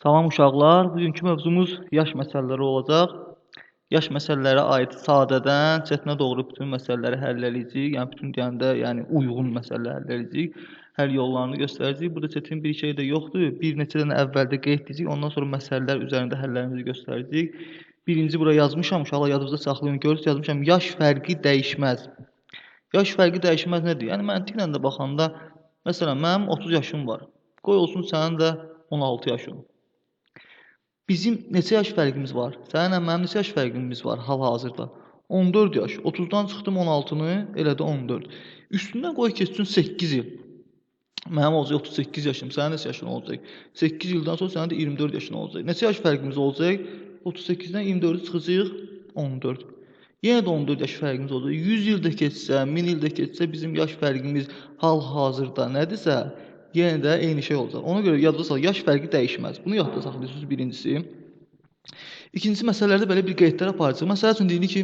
Salam uşaqlar, bugünkü mövzumuz yaş məsələləri olacaq. Yaş məsələlərə aid sadədən çətinə doğru bütün məsələləri həll edəcəyik. Yəni bütün deyəndə, yəni uyğun məsələləri həll edəcəyik. Həll yollarını göstərəcəyik. Burada çətin bir şey də yoxdur. Bir neçə dənə əvvəldə qeyd edəcəyik. Ondan sonra məsələlər üzərində həllərimizi göstərəcəyik. Birinci bura yazmışam, uşaqlar yadınızda saxlayın. Görürsüz yazmışam. Yaş fərqi dəyişməz. Yaş fərqi dəyişməz nədir? Yəni məntiqlə də baxanda, məsələn, mənim 30 yaşım var. Qoy olsun sənin də 16 yaşın. Bizim neçə yaş fərqimiz var? Səninlə mənim neçə yaş fərqimiz var hal-hazırda? 14 yaş. 30-dan çıxdım 16-nı, elədi 14. Üstündən qoy keçsin 8 il. Mənim olacaq 38 yaşım, sənin neçə yaşın olacaq? 8 ildən sonra sənin də 24 yaşın olacaq. Neçə yaş fərqimiz olacaq? 38-dən 24-ü çıxacaq 14. Yenə də 14 yaş fərqimiz olacaq. 100 il də keçsə, 1000 il də keçsə bizim yaş fərqimiz hal-hazırda nədirsə, yenə də eyni şey olacaq. Ona görə yadda saxlayın, yaş fərqi dəyişməz. Bunu yadda saxlayırsınız birincisi. İkinci məsələlərdə belə bir qeydlər aparacaq. Məsəl üçün deyilik ki,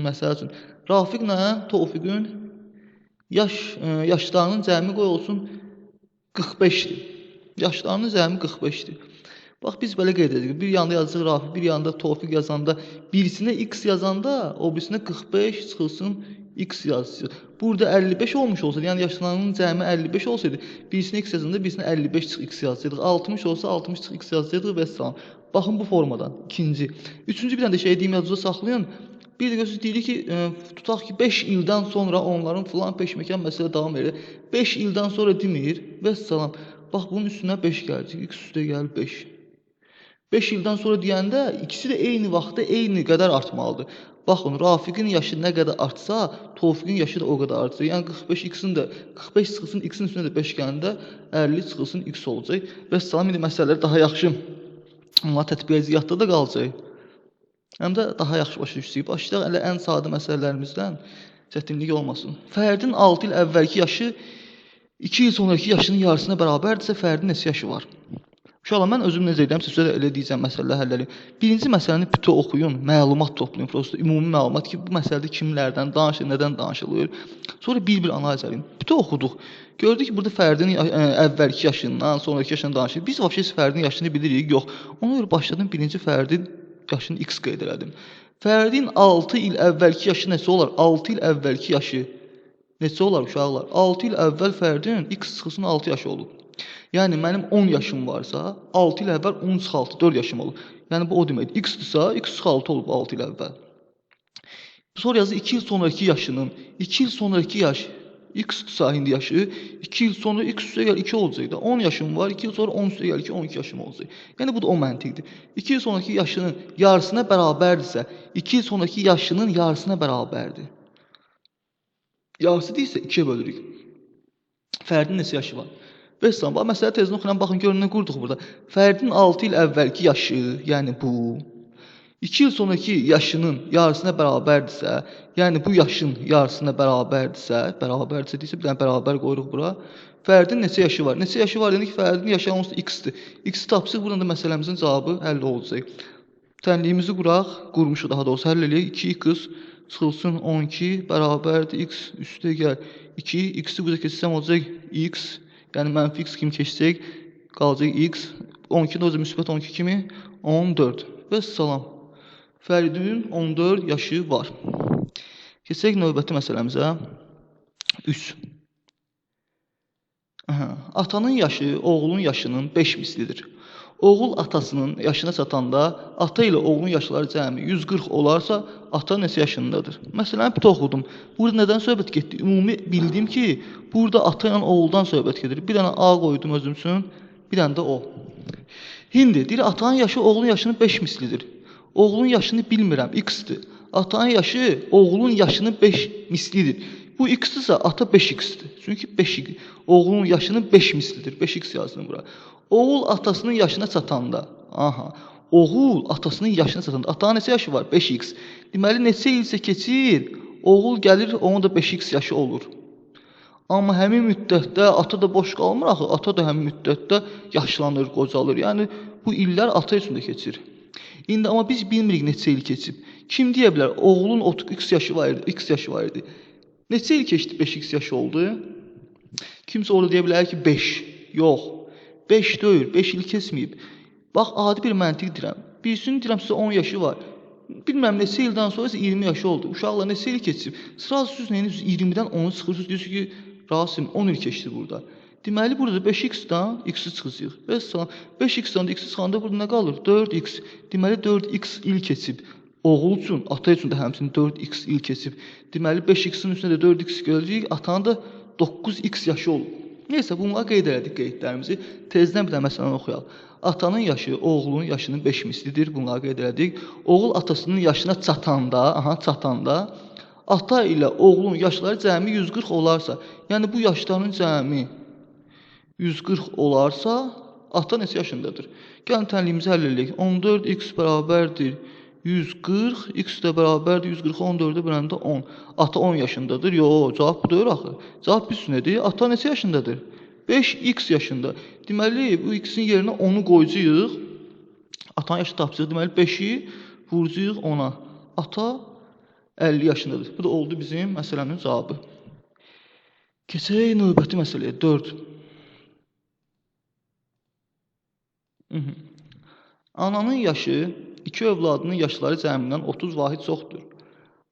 məsəl üçün Rafiqlə Tofiqin yaşlarının cəmi qoy olsun 45-dir. Yaşlarının cəmi 45-dir. Bax biz belə qeyd edirik. Bir yanda yazacaq Rafiq, bir yanda Tofiq yazanda, birisinə x yazanda, o birisinə 45 çıxılsın x yazılır. Burada 55 olmuş olsaydı, yəni yaşlarının cəmi 55 olsaydı, birisinə x yazanda, birisinə 55 çıx x yazacaqdıq. 60 olsa 60 çıx x yazacaqdıq və s. Baxın bu formadan. İkinci. Üçüncü bir dənə də şey deyim, yadınızda saxlayın. Bir də görürsünüz deyirik ki, tutaq ki 5 ildən sonra onların filan peşməkan məsələ davam edir. 5 ildən sonra demir və salam. Bax bunun üstünə 5 gələcək. X üstə gəlir 5. 5 ildən sonra deyəndə ikisi də eyni vaxtda eyni qədər artmalıdır. Baxın, Rafiqin yaşı nə qədər artsa, Tofiqin yaşı da o qədər artacaq. Yəni 45 x-in də 45 çıxılsın x-in üstünə də 5 gələndə 50 çıxılsın x olacaq. Və salam indi məsələləri daha yaxşı onlar tətbiq edəcəkdə də qalacaq. Həm də daha yaxşı başa düşəcəyik. Başlayaq elə ən sadə məsələlərimizdən, çətinlik olmasın. Fərdin 6 il əvvəlki yaşı 2 il sonraki yaşının yarısına bərabərdirsə, fərdin neçə yaşı var? Uşaqlar, mən özüm necə edəm, sizə də elə deyəcəm məsələlər həll edin. Birinci məsələni bütöv oxuyun, məlumat toplayın, prosta ümumi məlumat ki, bu məsələdə kimlərdən danışılır, nədən danışılır. Sonra bir-bir analiz edin. Bütöv oxuduq. Gördük ki, burada fərdin əvvəlki yaşından, sonraki yaşından danışılır. Biz vəbşə fərdin yaşını bilirik, yox. Ona görə başladım birinci fərdin yaşını x qeyd elədim. Fərdin 6 il əvvəlki yaşı nəsə olar? 6 il əvvəlki yaşı neçə olar uşaqlar? 6 il əvvəl fərdin x çıxılsın 6 yaşı olub. Yəni mənim 10 yaşım varsa, 6 il əvvəl 10 çıx 6, 4 yaşım olur. Yəni bu o deməkdir. X-dırsa, x çıx 6 olub 6 il əvvəl. Sonra yazı 2 il sonraki yaşının, 2 il sonraki yaş, x-dırsa indi yaşı, 2 il sonra x üstə gəl 2 olacaq da. 10 yaşım var, 2 il sonra 10 üstə gəl 2, 12 yaşım olacaq. Yəni bu da o məntiqdir. 2 il sonraki yaşının yarısına bərabərdirsə, 2 il sonraki yaşının yarısına bərabərdir. Yarısı deyilsə 2-yə bölürük. Fərdin neçə yaşı var? Və salam, məsələ tezdən oxuyuram, baxın görün nə qurduq burada. Fərdin 6 il əvvəlki yaşı, yəni bu, 2 il sonraki yaşının yarısına bərabərdirsə, yəni bu yaşın yarısına bərabərdirsə deyilsə, bir dənə bərabər qoyuruq bura. Fərdin neçə yaşı var? Neçə yaşı var? Yəni ki, fərdin yaşı onsuz x-dir. X-i tapsıq, buradan da məsələmizin cavabı həll olacaq. Tənliyimizi quraq, qurmuşuq daha doğrusu, həll eləyək. 2x çıxılsın 12 bərabərdir x üstə gəl 2, x-i burada keçsəm olacaq x. Yəni mənfi x kimi keçsək, qalacaq x. 12 də o müsbət 12 kimi 14. Və salam. Fərdin 14 yaşı var. Keçək növbəti məsələmizə. 3. Atanın yaşı oğlun yaşının 5 mislidir. Oğul atasının yaşına çatanda, ata ilə oğlun yaşları cəmi 140 olarsa, ata neçə yaşındadır? Məsələn, bir oxudum. Burada nədən söhbət getdi? Ümumi bildim ki, burada ata ilə oğuldan söhbət gedir. Bir dənə A qoydum özüm üçün, bir dənə də O. Hindi, deyir, atanın yaşı oğlun yaşının 5 mislidir. Oğlun yaşını bilmirəm, x-dir. Atanın yaşı oğlun yaşının 5 mislidir. Bu x-dirsə, ata 5x-dir. Çünki 5 oğlun yaşının 5 mislidir. 5x yazdım bura. Oğul atasının yaşına çatanda, oğul atasının yaşına çatanda, atanın neçə yaşı var? 5x. Deməli, neçə ilsə keçir, oğul gəlir, onun da 5x yaşı olur. Amma həmin müddətdə ata da boş qalmır axı, ata da həmin müddətdə yaşlanır, qocalır. Yəni, bu illər ata üçün də keçir. İndi amma biz bilmirik neçə il keçib. Kim deyə bilər, oğulun x yaşı var idi, x yaşı var idi. Neçə il keçdi 5x yaşı oldu? Kimsə orada deyə bilər ki, 5. Yox. 5 deyil, 5 il keçməyib. Bax, adi bir məntiq deyirəm. Birisinin deyirəm sizə 10 yaşı var. Bilməm neçə ildən sonra isə 20 yaşı oldu. Uşaqlar neçə il keçib. Sırası siz nəyiniz 20-dən 10-u çıxırsınız. Diyorsunuz ki, Rasim 10 il keçdi burada. Deməli burada 5x-dan x-i çıxacaq. Və salam 5x-dan x-i çıxanda burada nə qalır? 4x. Deməli 4x il keçib. Oğul üçün, ata üçün də həmçinin 4x il keçib. Deməli 5x-in üstünə də 4x gələcək. Atanın da 9x yaşı olub. Neysə, bunları qeyd elədik qeydlərimizi. Tezdən bir də məsələni oxuyaq. Atanın yaşı oğlunun yaşının 5 mislidir. Bunları qeyd elədik. Oğul atasının yaşına çatanda, ata ilə oğlun yaşları cəmi 140 olarsa, yəni bu yaşların cəmi 140 olarsa, ata neçə yaşındadır? Gəlin tənliyimizi həll edək. 14x bərabərdir 140, x də bərabərdir 140, 14-ə böləndə 10. Ata 10 yaşındadır. Yox, cavab bu deyil axı. Cavab biz nədir? Ata neçə yaşındadır? 5x yaşında. Deməli, bu x-in yerinə 10-u qoyacağıq. Atanın yaşı tapacağıq. Deməli, 5-i vuracağıq 10-a. Ata 50 yaşındadır. Bu da oldu bizim məsələnin cavabı. Keçək növbəti məsələyə. 4. Ananın yaşı iki övladının yaşları cəmindən 30 vahid çoxdur.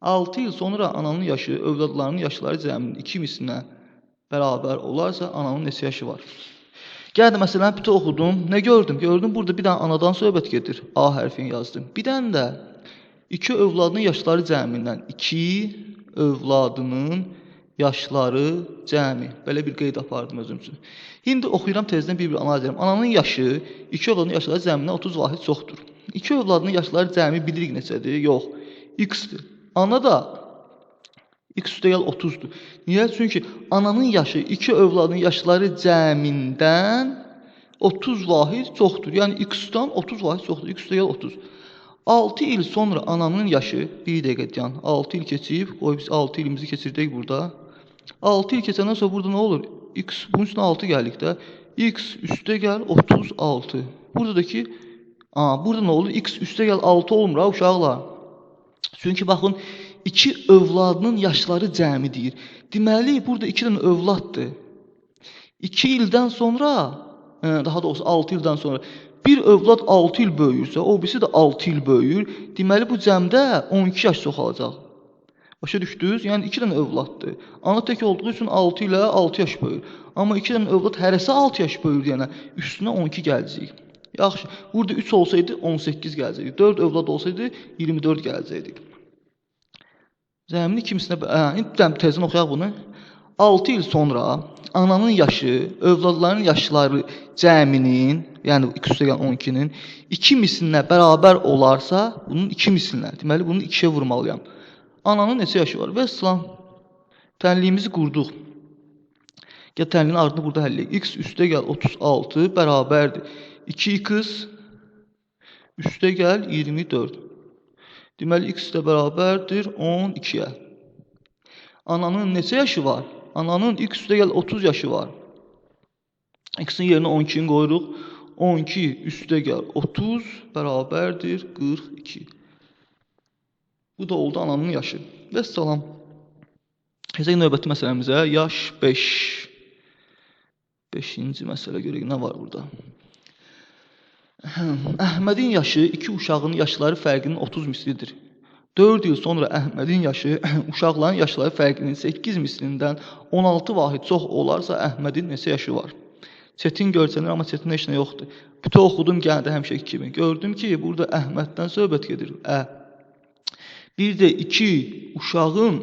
6 il sonra ananın yaşı övladlarının yaşları cəminin 2 mislinə bərabər olarsa, ananın neçə yaşı var? Gəldim, məsələn, bütün oxudum. Nə gördüm? Gördüm, burada bir dənə anadan söhbət gedir. A hərfini yazdım. Bir dənə də iki övladının yaşları cəmindən 2 övladının yaşları cəmi. Belə bir qeyd apardım özüm üçün. İndi oxuyuram, tezdən bir analiz edirəm. Ananın yaşı iki övladının yaşları cəmindən 30 vahid çoxdur. İki övladının yaşları cəmi bilirik neçədir? Yox. X-dir. Ana da x üstə gəl 30-dur. Niyə? Çünki ananın yaşı iki övladının yaşları cəmindən 30 vahid çoxdur. Yəni x-dan 30 vahid çoxdur. X üstə gəl 30. 6 il sonra ananın yaşı, bir dəqiqə deyən, 6 il keçib, qoy biz 6 ilimizi keçirdik burada. 6 il keçəndən sonra burada nə olur? X, bunun üstünə 6 gəldik də. X üstə gəl 36. Burada da ki, burada nə olur? X üstə gəl 6 olmur ha uşaqlar. Çünki baxın, iki övladının yaşları cəmi deyir. Deməli, burada 2 dənə övladdır. 2 ildən sonra, daha doğrusu 6 ildən sonra, bir övlad 6 il böyüyürsə, o birisi də 6 il böyüyür. Deməli, bu cəmdə 12 yaş çoxalacaq. Başa düşdünüz? Yəni 2 dənə övladdır. Ana tək olduğu üçün 6 ilə 6 yaş böyür. Amma 2 dənə övlad hərəsi 6 yaş böyür, yəni üstünə 12 gələcək. Yaxşı, burada 3 olsaydı 18 gələcəkdi. 4 övlad olsaydı 24 gələcəkdi. Cəmini kimisinə... İndi tezdən oxuyaq bunu. 6 il sonra ananın yaşı, övladların yaşları cəminin, yəni x üstə gələn 12-nin 2 mislinə bərabər olarsa, bunun 2 mislinə, deməli bunu 2-yə vurmalıyam. Ananın neçə yaşı var? Və salam, tənliyimizi qurduq. Gəl tənliyin ardını burada həll edək. X üstə gəl 36 bərabərdir. 2x üstə gəl 24. Deməli, x də bərabərdir 12-yə. Ananın neçə yaşı var? Ananın x üstə gəl 30 yaşı var. X-in yerinə 12-ni qoyuruq. 12 üstə gəl 30 bərabərdir 42. Bu da oldu ananın yaşı. Və salam. Keçək növbəti məsələmizə. Yaş 5. 5-ci məsələ görək, nə var burada? Əhmədin yaşı iki uşağın yaşları fərqinin 30 mislidir. 4 il sonra Əhmədin yaşı uşaqların yaşları fərqinin 8 mislindən 16 vahid çox olarsa Əhmədin neçə yaşı var? Çətin görsənir, amma çətin heç nə yoxdur. Bütün oxudum gəldi həmişəki kimi. Gördüm ki, burada Əhməddən söhbət gedir. Bir də iki uşağın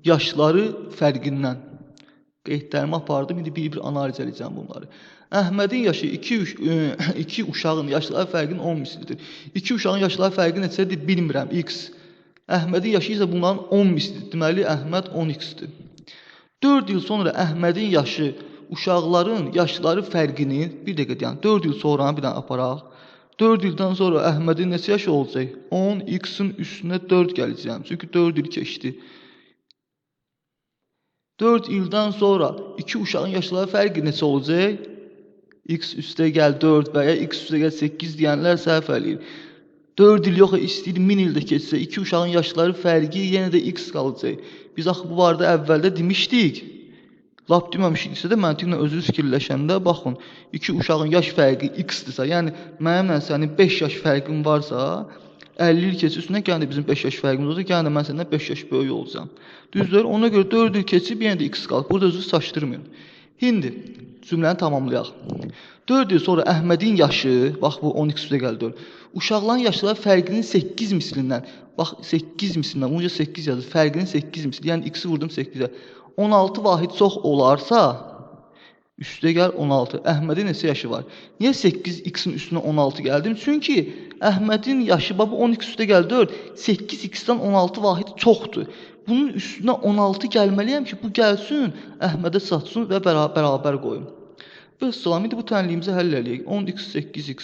yaşları fərqindən. Qeydlərimi apardım, indi bir analiz edəcəm bunları. Əhmədin yaşı iki uşağın yaşları fərqinin 10 mislidir. İki uşağın yaşları fərqi neçədir bilmirəm, x. Əhmədin yaşı isə bunların 10 mislidir. Deməli, Əhməd 10x-dir. 4 il sonra Əhmədin yaşı uşaqların yaşları fərqinin, bir dəqiqə deyən, 4 il sonra bir dənə aparaq. 4 ildən sonra Əhmədin neçə yaşı olacaq? 10x-in üstünə 4 gələcəyəm. Çünki 4 il keçdi. 4 ildən sonra iki uşağın yaşları fərqi neçə olacaq? X üstə gəl 4 və ya x üstə gəl 8 deyənlər səhv eləyir. 4 il yox, istəyir 1000 ildə keçsə, iki uşağın yaşları fərqi yenə də x qalacaq. Biz axı bu barədə əvvəldə demişdik. Lap deməmişiksə də məntiqlə özünüz fikirləşəndə baxın, iki uşağın yaş fərqi x-dirsə, yəni mənimlə sənin 5 yaş fərqin varsa, 50 il keçir üstündən gəlin də bizim 5 yaş fərqimiz olsa, gəlin də mən səndən 5 yaş böyük olacağam. Düzdür? Ona görə 4 il keçib yenə də x qalıb. Burada özünüz saçdırmayın. İndi cümləni tamamlayaq. 4 il sonra Əhmədin yaşı, bax bu 10x üstə gəldi 4. Uşaqların yaşları fərqinin 8 mislindən, bax 8 mislindən, onca 8 yazır, fərqinin 8 misli, yəni x-i vurdum 8-ə. 16 vahid çox olarsa, üstə gəl 16. Əhmədin neçə yaşı var? Niyə 8x-in üstünə 16 gəldim? Çünki Əhmədin yaşı, bax 12 üstə gəl 4, 8x-dən 16 vahid çoxdur. Bunun üstünə 16 gəlməliyəm ki, bu gəlsin, Əhmədə çatsın və bərabər qoyum. Və salam, indi bu tənliyimizi həll eləyək. 10x, 8x,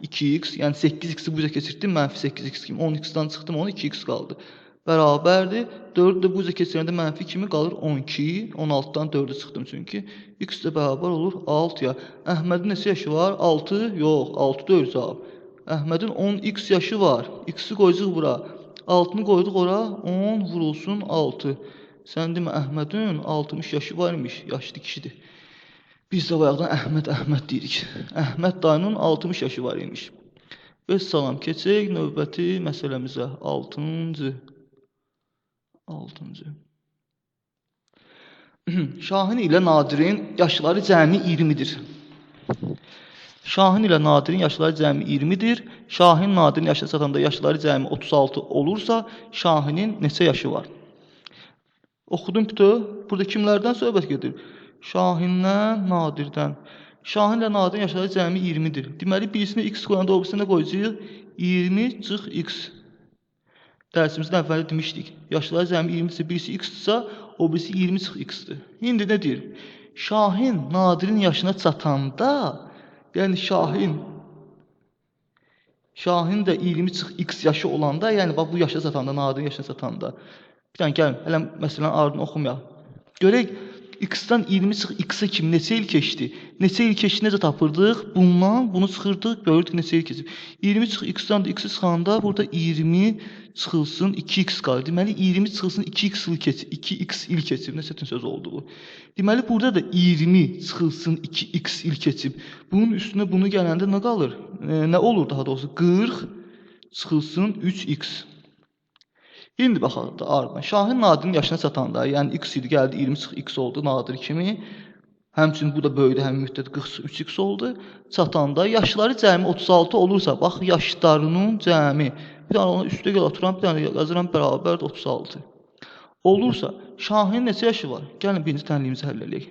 2x, yəni 8x-i bu üzə keçirdim, mənfi 8x kimi. 10x-dan çıxdım, onu 2x qaldı. Bərabərdir. 4-ü də bu üzə keçirəndə mənfi kimi qalır 12. 16-dan 4-ü çıxdım çünki. X də bərabər olur 6-ya. Əhmədin neçə yaşı var? 6? Yox, 6 deyil cavab. Əhmədin 10x yaşı var. X-i qoyucuq bura. 6-nı qoyduq ora, 10 vurulsun 6. Sən demə, Əhmədin 60 yaşı var imiş, yaşlı kişidir. Biz də bayaqdan Əhməd deyirik. Əhməd dayının 60 yaşı var imiş. Və salam, keçək növbəti məsələmizə. 6-cı. Şahin ilə Nadirin yaşları cəmi 20-dir. Şahin ilə Nadirin yaşları cəmi 20-dir. Şahin Nadirin yaşına çatanda yaşları cəmi 36 olursa, Şahinin neçə yaşı var? Oxudum bütöv. Burada kimlərdən söhbət gedir? Şahindən, Nadirdən. Şahin ilə Nadirin yaşları cəmi 20-dir. Deməli, birisini x qoyanda o birisini qoyacaq 20 çıx x. Dərsimizdə əvvəldə demişdik. Yaşları cəmi 20-dirsə, birisi x-dırsa, o birisi 20 çıx x-dir. İndi nə deyir? Şahin Nadirin yaşına çatanda, yəni Şahin də 20 çıx x yaşı olanda, yəni bax bu yaşa çatanda, Nadirin yaşına çatanda. Bir dənə gəlin, hələ məsələn ardını oxumayaq. Görək, x-dan 20 çıx x-a kimi neçə il keçdi? Neçə il keçdi, necə tapırdıq? Bundan bunu çıxırdıq, görürdük neçə il keçib. 20 çıx x-dan da x-i çıxanda burada 20 çıxılsın 2x qalır. Deməli 20 çıxılsın 2x il keçib. Nə çətin söz oldu bu? Deməli burada da 20 çıxılsın 2x il keçib. Bunun üstünə bunu gələndə nə qalır? Nə olur daha doğrusu? 40 çıxılsın 3x. İndi baxaq da ardına. Şahin Nadirin yaşına çatanda, yəni x idi, gəldi 20 çıx x oldu Nadir kimi. Həmçinin bu da böyüdü, həmin müddət 43x oldu. Çatanda yaşları cəmi 36 olursa, bax yaşlarının cəmi. Bir dənə ona üstə gəl atıram, bir dənə yazıram bərabərdir 36. Olursa, Şahin neçə yaşı var? Gəlin birinci tənliyimizi həll edək.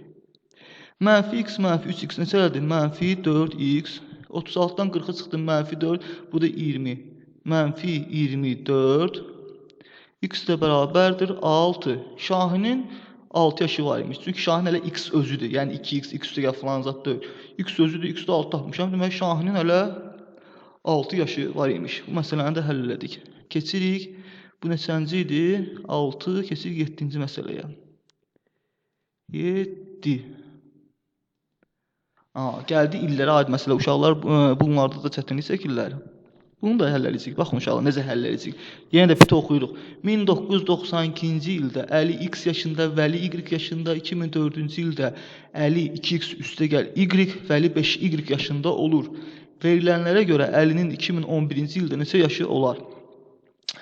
Mənfi x, mənfi 3x neçə elədir? Mənfi 4x. 36-dan 40-a çıxdım, mənfi 4. Bu da 20. Mənfi 24. X də bərabərdir 6. Şahinin 6 yaşı var imiş. Çünki Şahin hələ x özüdür. Yəni 2x, x üstə gəl falan zat deyil. X özüdür, x də 6 tapmışam. Demək Şahinin hələ 6 yaşı var imiş. Bu məsələni də həll elədik. Keçirik. Bu neçənci idi? 6, keçirik 7-ci məsələyə. 7. Gəldi illərə aid məsələ. Uşaqlar bunlarda da çətinlik çəkirlər. Bunu da həll edəcəyik. Baxın uşaqlar, necə həll edəcəyik. Yenə də biti oxuyuruq. 1992-ci ildə Əli x yaşında, Vəli y yaşında, 2004-cü ildə Əli 2x üstə gəl y, Vəli 5y yaşında olur. Verilənlərə görə Əlinin 2011-ci ildə neçə yaşı olar?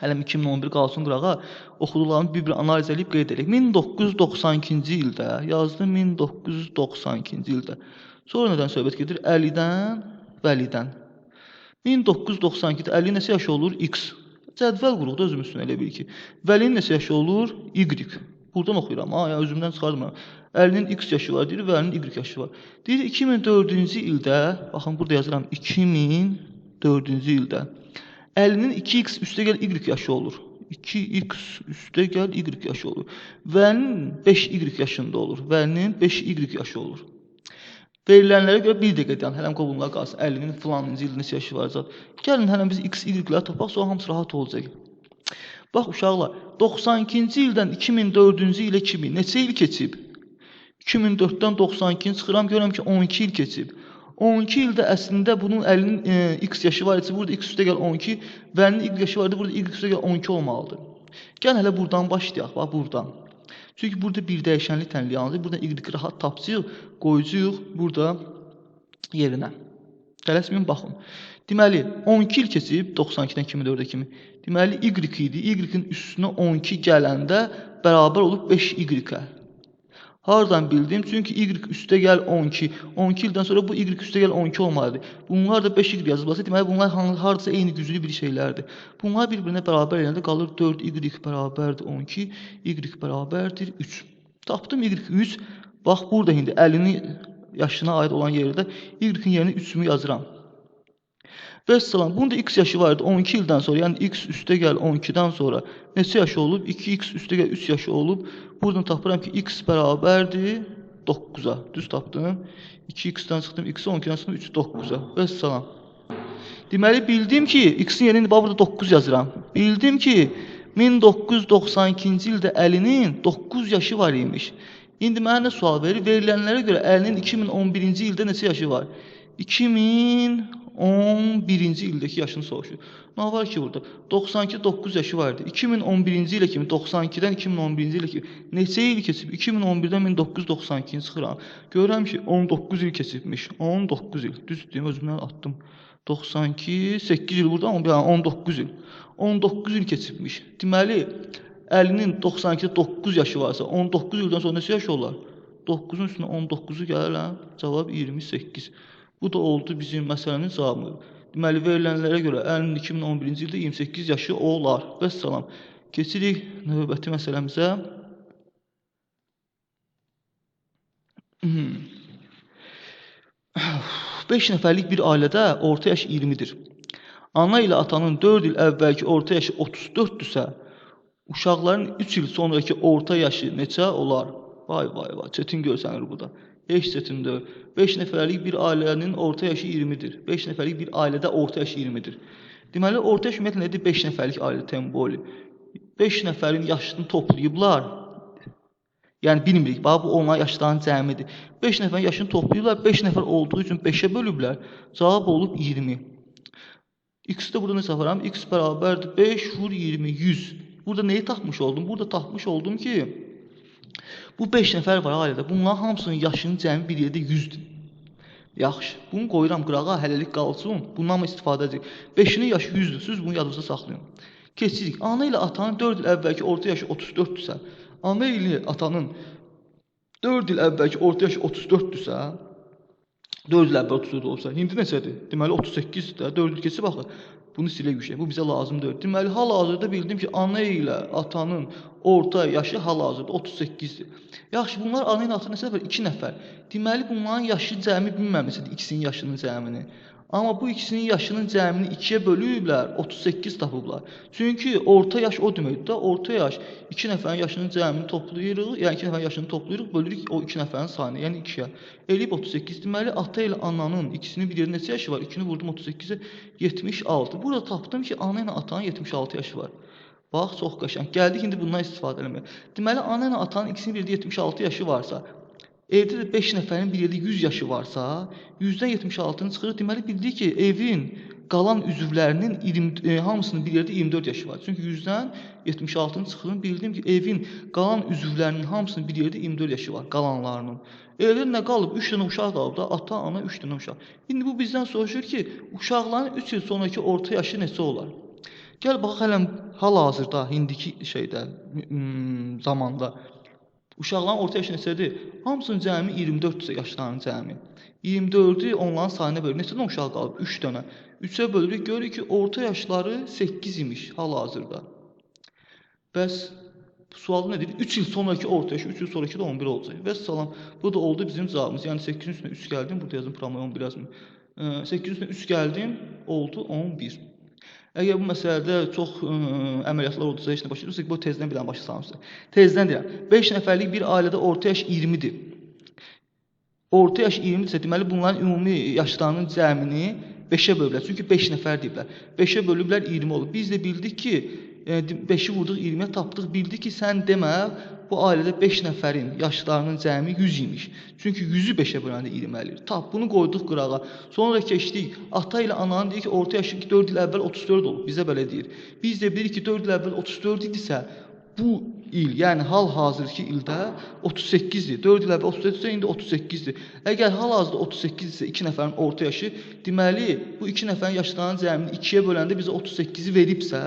Hələm 2011 qalsın qırağa, oxuduqlarını bir-bir analiz edib qeyd edək. 1992-ci ildə, yazdım 1992-ci ildə. Sonra nədən söhbət gedir? Əlidən, Vəlidən. 1992-də Əlinin neçə yaşı olur? X. Cədvəl quruq da özüm üstünə elə bil ki. Vəlinin neçə yaşı olur? Y. Buradan oxuyuram. Yəni özümdən çıxardım. Əlinin X yaşı var, deyir, Vəlinin Y yaşı var. Deyir, 2004-cü ildə, baxın burada yazıram, 2004-cü ildə Əlinin 2x üstə gəl Y yaşı olur. 2x üstə gəl Y yaşı olur. Vəlinin 5Y yaşında olur. Vəlinin 5Y yaşı olur. Verilənlərə görə bir dəqiqə deyən, hələm qovunlar qalsın, 50-nin filanıncı ildə neçə yaşı var zat. Gəlin hələm biz x, y-lər tapaq, sonra hamısı rahat olacaq. Bax uşaqlar, 92-ci ildən 2004-cü ilə kimi neçə il keçib? 2004-dən 92-ni çıxıram, görürəm ki 12 il keçib. 12 ildə əslində bunun əlinin x yaşı var idi, burada x üstə gəl 12, vəlinin y yaşı var idi, burada y üstə gəl 12 olmalıdır. Gəlin hələ buradan başlayaq, bax buradan. Çünki burada bir dəyişənlik tənli yalnız. Burada y rahat tapacağıq, qoyacağıq burada yerinə. Tələsməyin baxın. Deməli 12 il keçib 92-dən 2004-ə kimi. Deməli y idi. Y-in üstünə 12 gələndə bərabər olub 5y-ə. Hardan bildim? Çünki y üstə gəl 12. 12 ildən sonra bu y üstə gəl 12 olmalıdır. Bunlar da 5y yazılması, deməli bunlar hardasa eyni güclü bir şeylərdir. Bunlar bir-birinə bərabər eləyəndə qalır 4y bərabərdir 12, y bərabərdir 3. Tapdım y3. Bax burada indi 50-nin yaşına aid olan yerdə y-in yerinə 3-ümü yazıram. Vəssalam, bunda x yaşı vardı 12 ildən sonra, yəni x üstə gəl 12-dən sonra neçə yaşı olub? 2x üstə gəl 3 yaşı olub. Buradan tapıram ki, x bərabərdir 9-a. Düz tapdım. 2x-dən çıxdım, x-ə 12-dən çıxdım, 3 9-a. Vəssalam. Deməli, bildim ki, x-in yerinə burada 9 yazıram. Bildim ki, 1992-ci ildə Əlinin 9 yaşı var imiş. İndi mənə nə sual verir? Verilənlərə görə Əlinin 2011-ci ildə neçə yaşı var? 2011-ci ildəki yaşını soruşur. Nə var ki burada? 92 9 yaşı vardı. 2011-ci ilə kimi 92-dən 2011-ci ilə kimi neçə il keçib? 2011-dən 1992-ni çıxıram. Görürəm ki 19 il keçibmiş. 19 il. Düz deyim, özümdən atdım. 92, 8 il burada, amma 19 il. 19 il keçibmiş. Deməli, Əlinin 92-də 9 yaşı varsa, 19 ildən sonra neçə yaşı olar? 9-un üstünə 19-u gəlirəm, cavab 28. Bu da oldu bizim məsələnin cavabı. Deməli, verilənlərə görə Əlinin 2011-ci ildə 28 yaşı olar. Vəssalam. Keçirik növbəti məsələmizə. 5 nəfərlik bir ailədə orta yaş 20-dir. Ana ilə atanın 4 il əvvəlki orta yaşı 34-dürsə, uşaqların 3 il sonraki orta yaşı neçə olar? Vay, çətin görsənir bu da. Heç çətin deyil. 5 nəfərlik bir ailənin orta yaşı 20-dir. 5 nəfərlik bir ailədə orta yaşı 20-dir. Deməli, orta yaş ümumiyyətlə nədir? 5 nəfərlik ailə temboli. 5 nəfərin yaşını toplayıblar. Yəni, bilmirik, bax, bu onların yaşlarının cəmidir. 5 nəfərin yaşını toplayıblar, 5 nəfər olduğu üçün 5-ə bölüblər. Cavab olub 20. X-də burada necə varam? X bərabərdir 5 vur 20, 100. Burada neyi tapmış oldum? Burada tapmış oldum ki, bu 5 nəfər var ailədə. Bunların hamısının yaşının cəmi bir yerdə 100-dür. Yaxşı. Bunu qoyuram qırağa, hələlik qalsın. Bundan mı istifadə edəcək? 5-nin yaşı 100-dür. Siz bunu yadınızda saxlayın. Keçirik. Ana ilə atanın 4 il əvvəlki orta yaşı 34-dürsə, ana ilə atanın 4 il əvvəlki orta yaşı 34-dürsə, 4 il əvvəl 34 olsa, indi neçədir? Deməli, 38-dir. 4 il keçib baxır. Bunu silə güçləyək. Bu bizə lazım deyil. Deməli, hal-hazırda bildim ki, ana ilə atanın orta yaşı hal-hazırda 38-dir. Yaxşı, bunlar ana ilə ata neçə nəfər? 2 nəfər. Deməli, bunların yaşı cəmi bilməmişdir ikisinin yaşının cəmini. Amma bu ikisinin yaşının cəmini 2-yə bölüblər, 38 tapıblar. Çünki orta yaş o deməkdir də, orta yaş 2 nəfərin yaşının cəmini toplayırıq, yəni 2 nəfərin yaşını toplayırıq, bölürük o 2 nəfərin sayını, yəni 2-yə. Eləyib 38. Deməli, ata ilə ananın ikisinin bir yerində neçə yaşı var? 2-ni vurdum 38-ə, 76. Burada tapdım ki, ana ilə atanın 76 yaşı var. Bax, çox qəşəng. Gəldik indi bundan istifadə eləməyə. Deməli, ana ilə atanın ikisinin bir yerdə 76 yaşı varsa, evdə də 5 nəfərin bir yerdə 100 yaşı varsa, 100-dən 76-nı çıxırıq. Deməli, bildik ki, evin qalan üzvlərinin hamısının bir yerdə 24 yaşı var. Çünki 100-dən 76-nı çıxırım, bildim ki, evin qalan üzvlərinin hamısının bir yerdə 24 yaşı var, qalanlarının. Evdə nə qalıb? 3 dənə uşaq qalıb da, ata, ana, 3 dənə uşaq. İndi bu bizdən soruşur ki, uşaqların 3 il sonraki orta yaşı neçə olar? Gəl, bax, hal-hazırda, indiki zamanda, uşaqların orta yaşı neçədir? Hamısının cəmi 24-dürsə yaşlarının cəmi. 24-ü onların sayına bölür. Neçə dənə uşaq qalıb? 3 dənə. 3-ə bölürük, görürük ki, orta yaşları 8 imiş hal-hazırda. Bəs sual nədir? 3 il sonraki orta yaşı, 3 il sonraki də 11 olacaq. Vəssalam, bu da oldu bizim cavabımız. Yəni 8-in üstünə 3 gəldim, burada yazım, promoya 11 yazım. 8-in üstünə 3 gəldim, oldu 11. Əgər bu məsələdə çox əməliyyatlar oldusa, heç nə başlayırsa, bu tezdən bir dənə başlasamsa. Tezdən deyirəm, 5 nəfərlik bir ailədə orta yaş 20-dir. Orta yaş 20-dirsə, deməli bunların ümumi yaşlarının cəmini 5-ə bölüblər. Çünki 5 nəfər deyiblər. 5-ə bölüblər 20 olur. Biz də bildik ki, 5-i vurduq 20-yə tapdıq. Bildik ki, sən demə, bu ailədə 5 nəfərin yaşlarının cəmi 100 imiş. Çünki 100-ü 5-ə böləndə 20 eləyir. Tap, bunu qoyduq qırağa. Sonra keçdik, ata ilə ananın deyir ki, orta yaşı 4 il əvvəl 34 olub. Bizə belə deyir. Biz də bilirik ki, 4 il əvvəl 34 idisə, bu il, yəni hal-hazırki ildə 38-dir. 4 il əvvəl 34-dür, indi 38-dir. Əgər hal-hazırda 38-dirsə 2 nəfərin orta yaşı, deməli bu 2 nəfərin yaşlarının cəmini 2-yə böləndə bizə 38-i veribsə,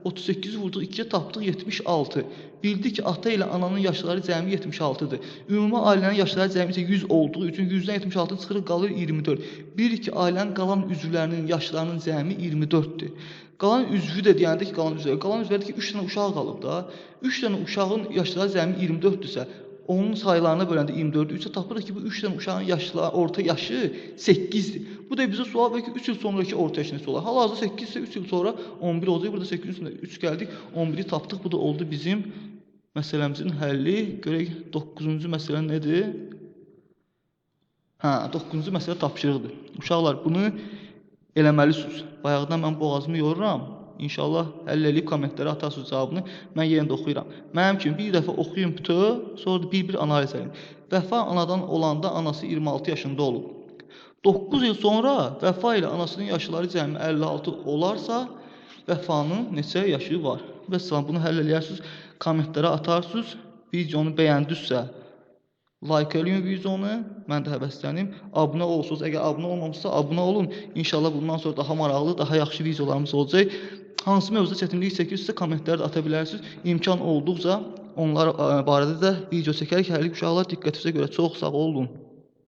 38-i vurduq 2-yə tapdıq 76. Bildik ki, ata ilə ananın yaşları cəmi 76-dır. Ümumi ailənin yaşları cəmi isə 100 olduğu üçün 100-dən 76 çıxırıq, qalır 24. Bilirik ki, ailənin qalan üzvlərinin yaşlarının cəmi 24-dür. Qalan üzvü də deyəndə ki, qalan üzvləri ki, 3 dənə uşaq qalıb da. 3 dənə uşağın yaşları cəmi 24-dürsə, onun saylarına böləndə 24-dür. Üçə tapırıq ki, bu 3 dənə uşağın yaşları, orta yaşı 8-dir. Bu da bizə sual verir ki, 3 il sonraki orta yaşı neçə olar? Hal-hazırda 8 isə 3 il sonra 11 olacaq. Burada 8-in üstündə 3 gəldik, 11-i tapdıq. Bu da oldu bizim məsələmizin həlli. Görək 9-cu məsələ nədir? 9-cu məsələ tapşırıqdır. Uşaqlar, bunu eləməlisiniz. Bayaqdan mən boğazımı yoruram. İnşallah həll eləyib kommentlərə atarsınız cavabını. Mən yenə də oxuyuram. Mənim kimi bir dəfə oxuyun bütöv, sonra da bir-bir analiz edin. Vəfa anadan olanda anası 26 yaşında olub. 9 il sonra Vəfa ilə anasının yaşları cəmi 56 olarsa, Vəfanın neçə yaşı var? Və salam, bunu həll eləyərsiniz, kommentlərə atarsınız. Videonu bəyəndinizsə, like eləyin videonu, mən də həvəsləndim. Abunə olursunuz, əgər abunə olmamışsa, abunə olun. İnşallah bundan sonra daha maraqlı, daha yaxşı videolarımız olacaq. Hansı mövzuda çətinlik çəkirsinizsə, kommentlərdə ata bilərsiniz. İmkan olduqca onlar barədə də video çəkərək. Hələlik uşaqlar, diqqətinizə görə çox sağ olun.